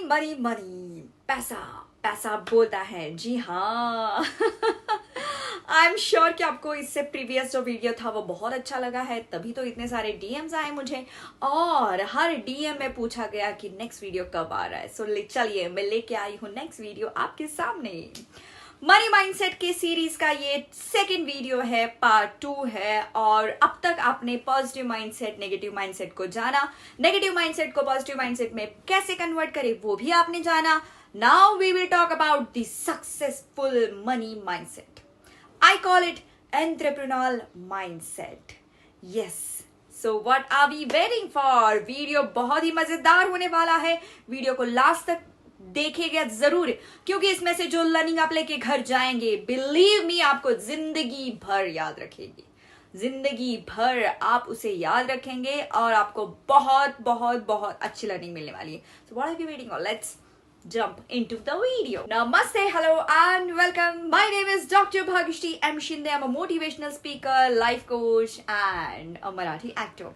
Money money, पैसा पैसा बोलता है। जी हाँ। आई एम श्योर कि आपको इससे प्रीवियस जो वीडियो था वो बहुत अच्छा लगा है, तभी तो इतने सारे डीएम्स आए मुझे और हर डीएम में पूछा गया कि नेक्स्ट वीडियो कब आ रहा है। सो चलिए मैं लेके आई हूँ नेक्स्ट वीडियो आपके सामने। मनी माइंडसेट के सीरीज का ये सेकंड वीडियो है, पार्ट 2 है। और अब तक आपने पॉजिटिव माइंडसेट नेगेटिव माइंडसेट को जाना, नेगेटिव माइंडसेट को पॉजिटिव माइंडसेट में कैसे कन्वर्ट करें वो भी आपने जाना। Now we will talk about the successful money mindset. I call it entrepreneurial mindset. Yes. So what are we waiting for? Video बहुत ही मजेदार होने वाला है। वीडियो को लास्ट तक देखेगा जरूर, क्योंकि इसमें से जो लर्निंग आप लेके घर जाएंगे, बिलीव मी, आपको जिंदगी भर याद रखेगी। जिंदगी भर आप उसे याद रखेंगे और आपको बहुत बहुत बहुत अच्छी लर्निंग मिलने वाली है। So what are we waiting for? Let's jump into the video. Namaste, hello and welcome. My name is Dr. Bhagishti M. Shinde. I'm a motivational speaker, life coach and a Marathi actor.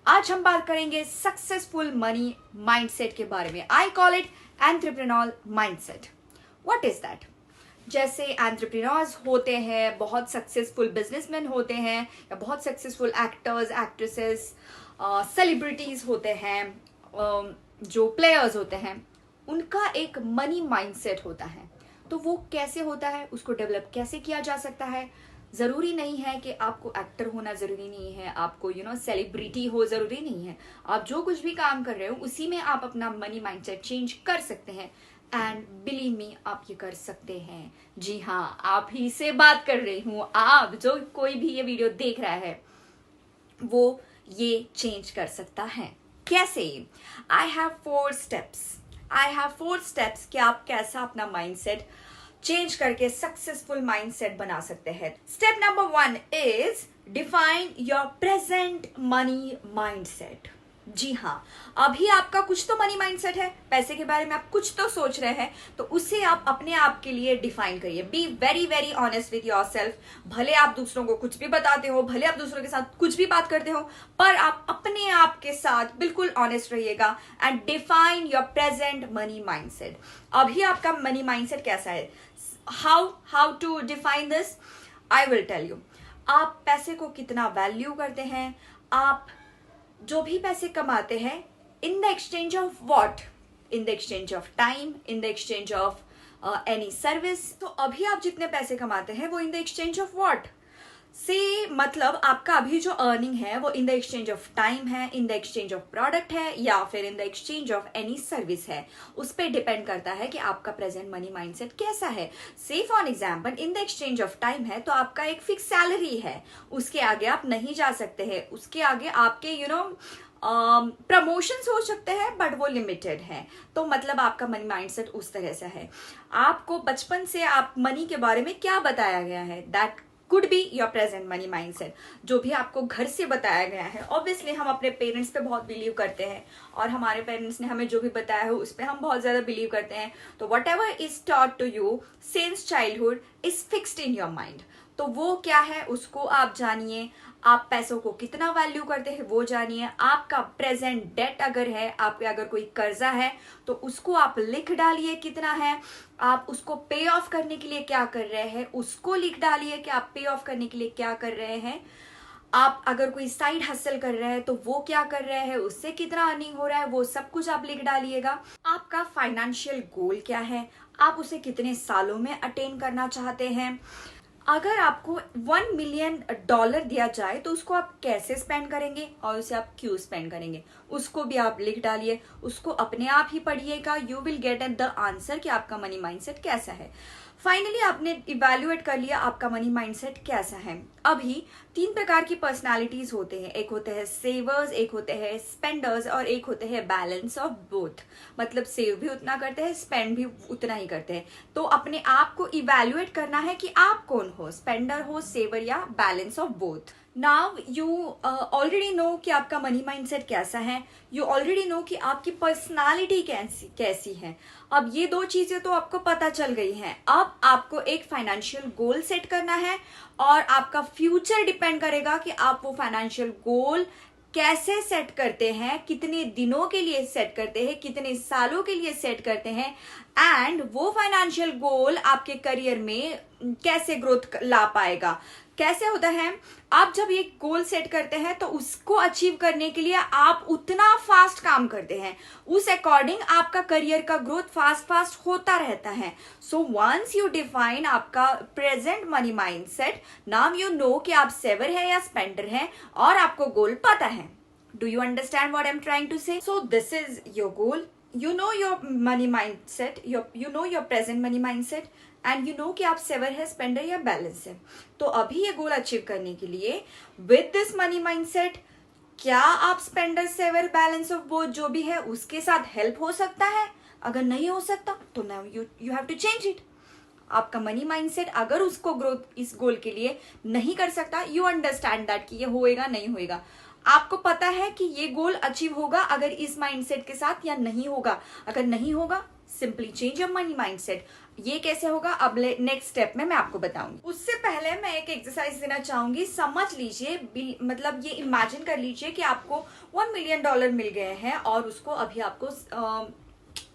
आज हम बात करेंगे successful money mindset के बारे में। I call it entrepreneurial mindset. What is that? जैसे entrepreneurs होते हैं, बहुत सक्सेसफुल बिजनेसमैन होते हैं, या बहुत सक्सेसफुल एक्टर्स एक्ट्रेसेस सेलिब्रिटीज होते हैं, जो प्लेयर्स होते हैं, उनका एक मनी माइंडसेट होता है। तो वो कैसे होता है, उसको डेवलप कैसे किया जा सकता है? ज़रूरी नहीं है कि आपको एक्टर होना ज़रूरी नहीं है, आपको सेलिब्रिटी हो ज़रूरी नहीं है। आप जो कुछ भी काम कर रहे हो उसी में आप अपना मनी माइंडसेट चेंज कर सकते हैं। एंड बिलीव मी, आप ये कर सकते हैं। जी हाँ, आप ही से बात कर रही हूँ। आप जो कोई भी ये वीडियो देख रहा है वो ये चेंज कर सकता है। कैसे? आई हैव 4 स्टेप्स कि आप कैसा अपना माइंडसेट चेंज करके सक्सेसफुल माइंडसेट बना सकते हैं। Step number 1 is define your present money mindset. जी हाँ, अभी आपका कुछ तो मनी माइंडसेट है, पैसे के बारे में आप कुछ तो सोच रहे हैं, तो उसे आप अपने आप के लिए डिफाइन करिए। Be very very honest with yourself. भले आप दूसरों को कुछ भी बताते हो, भले आप दूसरों के साथ कुछ भी बात करते हो, पर आप अपने आप के साथ बिल्कुल ऑनेस्ट रहिएगा and define your present money mindset. अभी आपका मनी माइंडसेट कैसा है? How to define this? I will tell you. आप पैसे को कितना वैल्यू करते हैं? आप जो भी पैसे कमाते हैं, in the exchange of what? In the exchange of time, in the exchange of any service. तो अभी आप जितने पैसे कमाते हैं वो in the exchange of what से, मतलब आपका अभी जो अर्निंग है वो in the exchange of time है, in the exchange of product है, या फिर in the exchange of any service है। उस पर डिपेंड करता है कि आपका प्रेजेंट मनी माइंडसेट कैसा है। से for example, in the exchange of time है तो आपका एक फिक्स सैलरी है, उसके आगे आप नहीं जा सकते हैं। उसके आगे आपके प्रमोशंस हो सकते हैं, बट वो लिमिटेड है। तो मतलब आपका मनी माइंडसेट उस तरह से है। आपको बचपन से आप मनी के बारे में क्या बताया गया है, that could be your present money mindset। जो भी आपको घर से बताया गया है, ऑब्वियसली हम अपने पेरेंट्स पे बहुत बिलीव करते हैं और हमारे पेरेंट्स ने हमें जो भी बताया है उस पर हम बहुत ज़्यादा बिलीव करते हैं। तो whatever is taught to you since childhood is fixed in your mind. तो वो क्या है उसको आप जानिए। आप पैसों को कितना वैल्यू करते हैं वो जानिए। आपका प्रेजेंट डेट अगर है, आपके अगर कोई कर्जा है तो उसको आप लिख डालिए कितना है। आप उसको पे ऑफ करने के लिए क्या कर रहे हैं उसको लिख डालिए कि आप पे ऑफ करने के लिए क्या कर रहे हैं। आप अगर कोई साइड हसल कर रहे हैं तो वो क्या कर रहे हैं, उससे कितना अर्निंग हो रहा है, वो सब कुछ आप लिख डालिएगा। आपका फाइनेंशियल गोल क्या है, आप उसे कितने सालों में अटेन करना चाहते हैं। अगर आपको $1 मिलियन दिया जाए तो उसको आप कैसे स्पेंड करेंगे और उसे आप क्यों स्पेंड करेंगे, उसको भी आप लिख डालिए। उसको अपने आप ही पढ़िएगा। You will get at the answer कि आपका मनी माइंडसेट कैसा है। फाइनली आपने इवैल्यूएट कर लिया आपका मनी माइंडसेट कैसा है। अभी 3 प्रकार की पर्सनालिटीज होते हैं। एक होते हैं सेवर्स, एक होते हैं स्पेंडर्स और एक होते हैं बैलेंस ऑफ बोथ। मतलब सेव भी उतना करते हैं, स्पेंड भी उतना ही करते हैं। तो अपने आप को इवैल्यूएट करना है कि आप कौन हो, स्पेंडर हो, सेवर या balance of both. Now you already know कि आपका मनी माइंडसेट कैसा है। यू ऑलरेडी नो कि आपकी पर्सनालिटी कैसी है। अब ये 2 चीजें तो आपको पता चल गई हैं। अब आपको एक फाइनेंशियल गोल सेट करना है और आपका फ्यूचर डिपेंड करेगा कि आप वो फाइनेंशियल गोल कैसे सेट करते हैं, कितने दिनों के लिए सेट करते हैं, कितने सालों के लिए सेट करते हैं, एंड वो फाइनेंशियल गोल आपके करियर में कैसे ग्रोथ ला पाएगा। कैसे होता है, आप जब ये गोल सेट करते हैं तो उसको अचीव करने के लिए आप उतना फास्ट काम करते हैं, उस अकॉर्डिंग आपका करियर का ग्रोथ फास्ट फास्ट होता रहता है। सो वंस यू डिफाइन आपका present money mindset, now you no कि आप सेवर है या स्पेंडर है और आपको गोल पता है। Do you understand what I am trying to say? So this is your goal, you know your money mindset, you know your present money mindset, and you know कि आप saver है, Spender या balance है। तो अभी ये goal achieve करने के लिए विद दिस मनी माइंडसेट, क्या आप spender, saver, balance of both जो भी है उसके साथ हेल्प हो सकता है? अगर नहीं हो सकता तो now you have to change it. आपका मनी माइंडसेट अगर उसको ग्रोथ, इस गोल के लिए नहीं कर सकता, यू अंडरस्टैंड दैट कि ये होएगा नहीं होएगा, आपको पता है कि ये गोल अचीव होगा अगर इस माइंडसेट के साथ या नहीं होगा। अगर नहीं होगा, simply change your money mindset. ये कैसे होगा अब नेक्स्ट स्टेप में मैं आपको बताऊंगी। उससे पहले मैं एक एक्सरसाइज देना चाहूंगी। समझ लीजिए, मतलब ये इमेजिन कर लीजिए कि आपको $1 मिलियन मिल गए हैं और उसको अभी आपको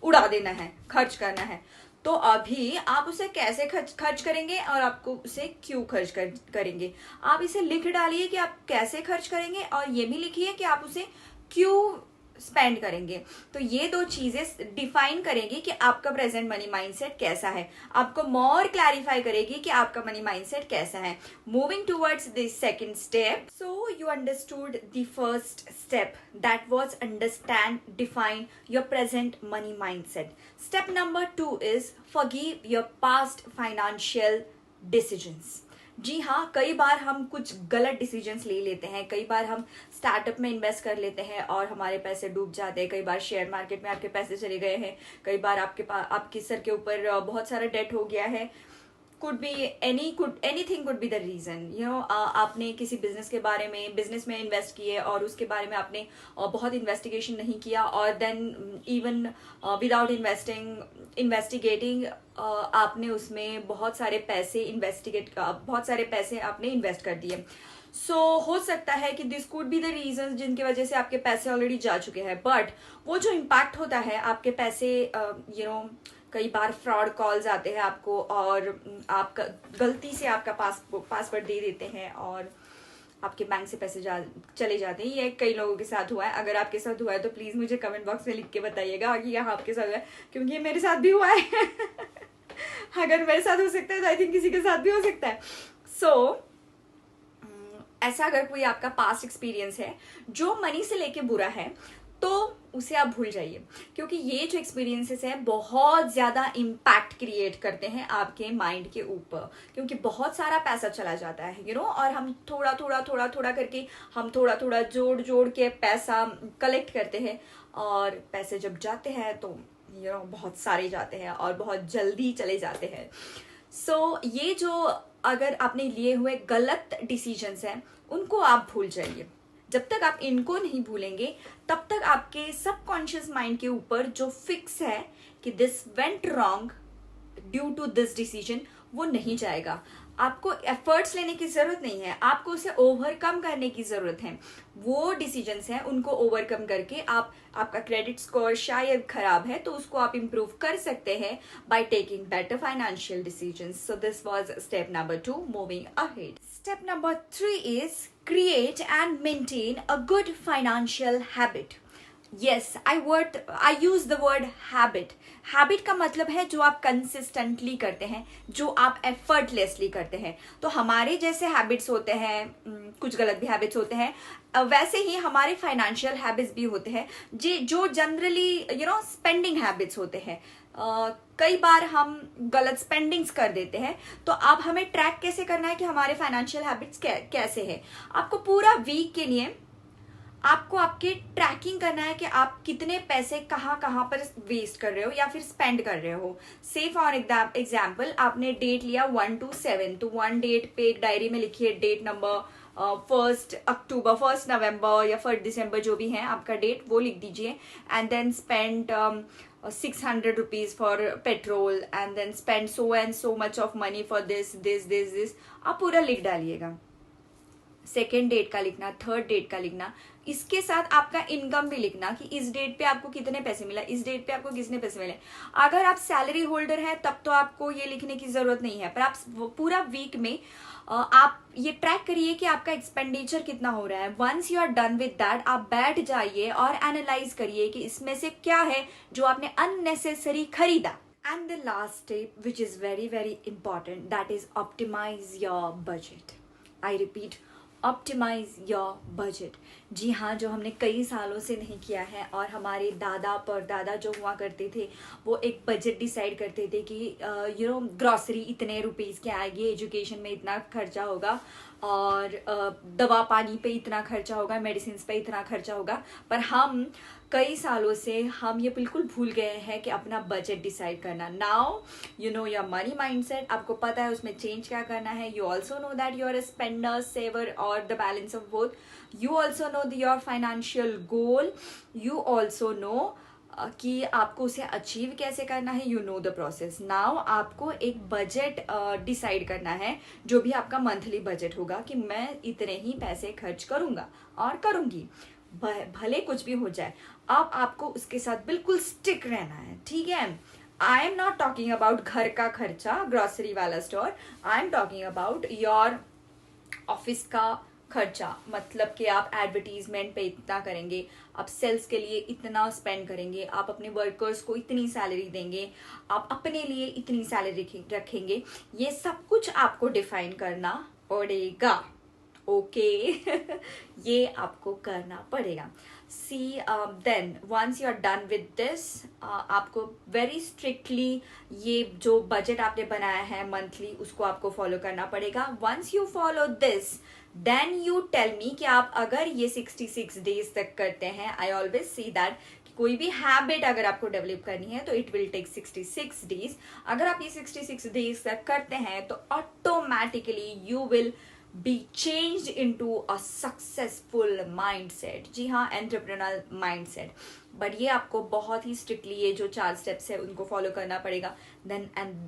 उड़ा देना है, खर्च करना है। तो अभी आप उसे कैसे खर्च करेंगे और आपको उसे क्यों खर्च करेंगे, आप इसे लिख डालिए कि आप कैसे खर्च करेंगे और ये भी लिखिए कि आप उसे क्यों स्पेंड करेंगे। तो ये दो चीजें डिफाइन करेंगी कि आपका प्रेजेंट मनी माइंडसेट कैसा है, आपको मोर क्लैरिफाई करेगी कि आपका मनी माइंडसेट कैसा है। Moving towards this second step, so you understood the first step, that was understand, define your present money mindset. Step number 2 is forgive your past financial decisions. जी हाँ, कई बार हम कुछ गलत डिसीजंस ले लेते हैं, कई बार हम स्टार्टअप में इन्वेस्ट कर लेते हैं और हमारे पैसे डूब जाते हैं, कई बार शेयर मार्केट में आपके पैसे चले गए हैं, कई बार आपके सर के ऊपर बहुत सारा डेट हो गया है। Could be anything could be the reason, you know, आपने किसी बिजनेस में इन्वेस्ट किए और उसके बारे में आपने बहुत इन्वेस्टिगेशन नहीं किया, और देन इवन विदाउट इन्वेस्टिगेटिंग आपने उसमें बहुत सारे पैसे आपने इन्वेस्ट कर दिए। सो हो सकता है कि this could be the reason जिनकी वजह से आपके पैसे ऑलरेडी जा चुके हैं, बट वो जो इम्पैक्ट होता है आपके पैसे, कई बार फ्रॉड कॉल्स आते हैं आपको और आपका गलती से आपका पासवर्ड दे देते हैं और आपके बैंक से पैसे चले जाते हैं। ये कई लोगों के साथ हुआ है। अगर आपके साथ हुआ है तो प्लीज मुझे कमेंट बॉक्स में लिख के बताइएगा कि यहाँ आपके साथ हुआ है, क्योंकि ये मेरे साथ भी हुआ है। अगर मेरे साथ हो सकता है तो आई थिंक किसी के साथ भी हो सकता है। सो ऐसा अगर कोई आपका पास्ट एक्सपीरियंस है जो मनी से लेके बुरा है तो उसे आप भूल जाइए, क्योंकि ये जो एक्सपीरियंसेस है बहुत ज्यादा इम्पैक्ट क्रिएट करते हैं आपके माइंड के ऊपर, क्योंकि बहुत सारा पैसा चला जाता है, और हम थोड़ा थोड़ा करके हम थोड़ा जोड़ के पैसा कलेक्ट करते हैं, और पैसे जब जाते हैं तो बहुत सारे जाते हैं और बहुत जल्दी चले जाते हैं। सो ये जो अगर आपने लिए हुए गलत डिसीजंस हैं उनको आप भूल जाइए। जब तक आप इनको नहीं भूलेंगे तब तक आपके सबकॉन्शियस माइंड के ऊपर जो फिक्स है कि this went wrong due to this decision, वो नहीं जाएगा। आपको एफर्ट्स लेने की जरूरत नहीं है, आपको उसे ओवरकम करने की जरूरत है। वो डिसीजंस हैं उनको ओवरकम करके आपका क्रेडिट स्कोर शायद खराब है तो उसको आप इम्प्रूव कर सकते हैं by taking better financial decisions. So this was step number 2, moving ahead. Step number 3 is create and maintain a good financial habit. Yes, I use the word habit. Habit का मतलब है जो आप consistently करते हैं, जो आप effortlessly करते हैं। तो हमारे जैसे habits होते हैं, कुछ गलत भी habits होते हैं, वैसे ही हमारे financial habits भी होते हैं जो generally spending habits होते हैं। कई बार हम गलत स्पेंडिंग्स कर देते हैं, तो अब हमें ट्रैक कैसे करना है कि हमारे फाइनेंशियल हैबिट्स कैसे है। आपको पूरा वीक के लिए आपको आपके ट्रैकिंग करना है कि आप कितने पैसे कहाँ पर वेस्ट कर रहे हो या फिर स्पेंड कर रहे हो। से फॉर एग्जाम्पल आपने डेट लिया 1 to 7, तो 1 डेट पे एक डायरी में लिखिए डेट नंबर 1 अक्टूबर, 1 नवंबर या 1 दिसंबर, जो भी है आपका डेट वो लिख दीजिए। And then spend 600 rupees for petrol and then spend so and so much of money for this, आप पूरा लिख डालिएगा। सेकेंड डेट का लिखना, थर्ड डेट का लिखना, इसके साथ आपका इनकम भी लिखना कि इस डेट पे आपको कितने पैसे मिला, इस डेट पे आपको कितने पैसे मिले। अगर आप सैलरी होल्डर हैं तब तो आपको ये लिखने की जरूरत नहीं है, पर आप पूरा वीक में आप ये ट्रैक करिए कि आपका एक्सपेंडिचर कितना हो रहा है। Once you are done with that, आप बैठ जाइए और एनालाइज करिए कि इसमें से क्या है जो आपने अननेसेसरी खरीदा। And the last step, which is very, very important, that is optimize your budget. I repeat, optimize your budget. जी हाँ, जो हमने कई सालों से नहीं किया है, और हमारे दादा परदादा जो हुआ करते थे वो एक बजट डिसाइड करते थे कि ग्रॉसरी इतने रुपीज़ की आएगी, एजुकेशन में इतना खर्चा होगा, और दवा पानी पे इतना खर्चा होगा, मेडिसिन पे इतना खर्चा होगा। पर हम कई सालों से हम ये बिल्कुल भूल गए हैं कि अपना बजट डिसाइड करना। Now you know your money mindset, आपको पता है उसमें चेंज क्या करना है। You also know that you are a spender, saver और the balance of both. You also know your financial goal. You also know कि आपको उसे अचीव कैसे करना है। You know the process. Now आपको एक बजट डिसाइड करना है, जो भी आपका मंथली बजट होगा कि मैं इतने ही पैसे खर्च करूंगा और करूंगी, भले कुछ भी हो जाए। अब आपको उसके साथ बिल्कुल स्टिक रहना है, ठीक है। I am not talking about घर का खर्चा, ग्रॉसरी वाला store. I am talking about your office का खर्चा, मतलब कि आप एडवर्टीजमेंट पे इतना करेंगे, आप सेल्स के लिए इतना स्पेंड करेंगे, आप अपने वर्कर्स को इतनी सैलरी देंगे, आप अपने लिए इतनी सैलरी रखेंगे। ये सब कुछ आपको डिफाइन करना पड़ेगा, ओके ये आपको करना पड़ेगा। See then once you are done with this, आपको वेरी स्ट्रिक्टली ये जो बजट आपने बनाया है मंथली, उसको आपको फॉलो करना पड़ेगा। Once you follow this, then you tell me कि आप अगर ये 66 डेज तक करते हैं। आई ऑलवेज सी दैट कोई भी हैबिट अगर आपको डेवलप करनी है तो इट विल टेक 66 डेज। अगर आप ये 66 डेज तक करते हैं तो automatically you will be changed into a successful mindset। जी हाँ, एंटरप्रेन्योरल माइंडसेट। बट ये आपको बहुत ही स्ट्रिक्टली ये जो 4 स्टेप्स है उनको फॉलो करना पड़ेगा।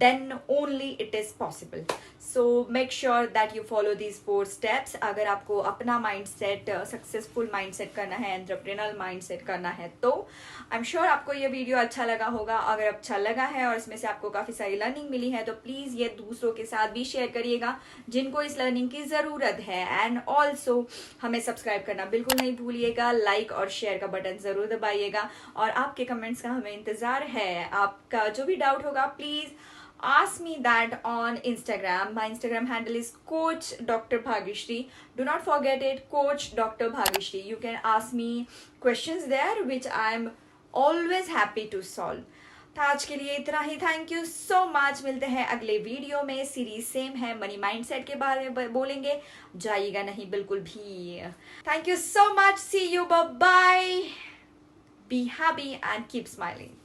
then only it is possible। so make sure that you follow these 4 steps। अगर आपको अपना माइंडसेट सक्सेसफुल माइंडसेट करना है, एंटरप्रेन्योरल माइंडसेट करना है, तो आई एम श्योर आपको ये वीडियो अच्छा लगा होगा। अगर अच्छा लगा है और इसमें से आपको काफी सारी लर्निंग मिली है तो प्लीज ये दूसरों के साथ भी शेयर करिएगा जिनको इस लर्निंग की जरूरत है। एंड ऑल्सो हमें सब्सक्राइब करना बिल्कुल नहीं भूलिएगा, लाइक और शेयर का बटन जरूर दबाइएगा, और आपके कमेंट्स का हमें इंतजार है। आपका जो भी डाउट होगा please ask me that on Instagram। My Instagram handle is Coach Dr. Bhagyashree। Do not forget it, Coach Dr. Bhagyashree। You can ask me questions there which I am always happy to solve। तो आज के लिए इतना ही। Thank you so much. मिलते हैं अगले video में। सीरीज सेम है, मनी माइंडसेट के बारे में बोलेंगे, जाइएगा नहीं बिल्कुल भी। Thank you so much. See you, bye bye. Be happy and keep smiling.